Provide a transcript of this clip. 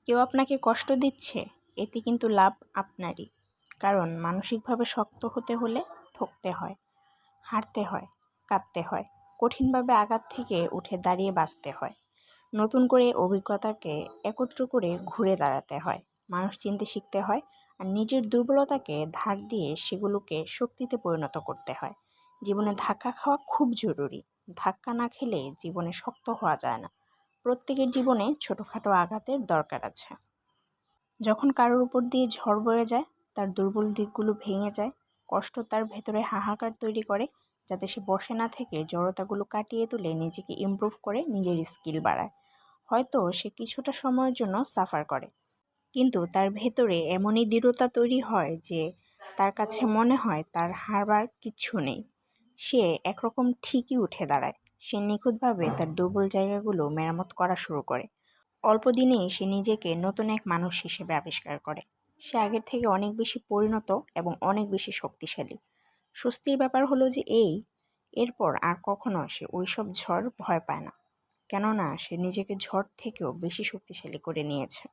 কেউ আপনাকে কষ্ট দিচ্ছে, এতে কিন্তু লাভ আপনারই। কারণ মানসিকভাবে শক্ত হতে হলে ঠকতে হয়, হারতে হয়, কাঁদতে হয়, কঠিনভাবে আঘাত থেকে উঠে দাঁড়িয়ে বাঁচতে হয়, নতুন করে অভিজ্ঞতাকে একত্র করে ঘুরে দাঁড়াতে হয়, মানুষ চিনতে শিখতে হয়, আর নিজের দুর্বলতাকে ধার দিয়ে সেগুলোকে শক্তিতে পরিণত করতে হয়। জীবনে ধাক্কা খাওয়া খুব জরুরি। ধাক্কা না খেলে জীবনে শক্ত হওয়া যায় না। প্রত্যেকের জীবনে ছোটোখাটো আঘাতের দরকার আছে। যখন কারোর উপর দিয়ে ঝড় বয়ে যায়, তার দুর্বল দিকগুলো ভেঙে যায়, কষ্ট তার ভেতরে হাহাকার তৈরি করে, যাতে সে বসে না থেকে জড়তাগুলো কাটিয়ে তুলে নিজেকে ইমপ্রুভ করে, নিজের স্কিল বাড়ায়। হয়তো সে কিছুটা সময়ের জন্য সাফার করে, কিন্তু তার ভেতরে এমনই দৃঢ়তা তৈরি হয় যে তার কাছে মনে হয় তার হারবার কিচ্ছু নেই। সে একরকম ঠিকই উঠে দাঁড়ায়। সে নিখুঁতভাবে তার দুর্বল জায়গাগুলো মেরামত করা শুরু করে। অল্প দিনেই সে নিজেকে নতুন এক মানুষ হিসেবে আবিষ্কার করে। সে আগের থেকে অনেক বেশি পরিণত এবং অনেক বেশি শক্তিশালী। স্বস্তির ব্যাপার হলো যে এরপর আর কখনো সে ওইসব ঝড় ভয় পায় না, কেননা সে নিজেকে ঝড় থেকেও বেশি শক্তিশালী করে নিয়েছে।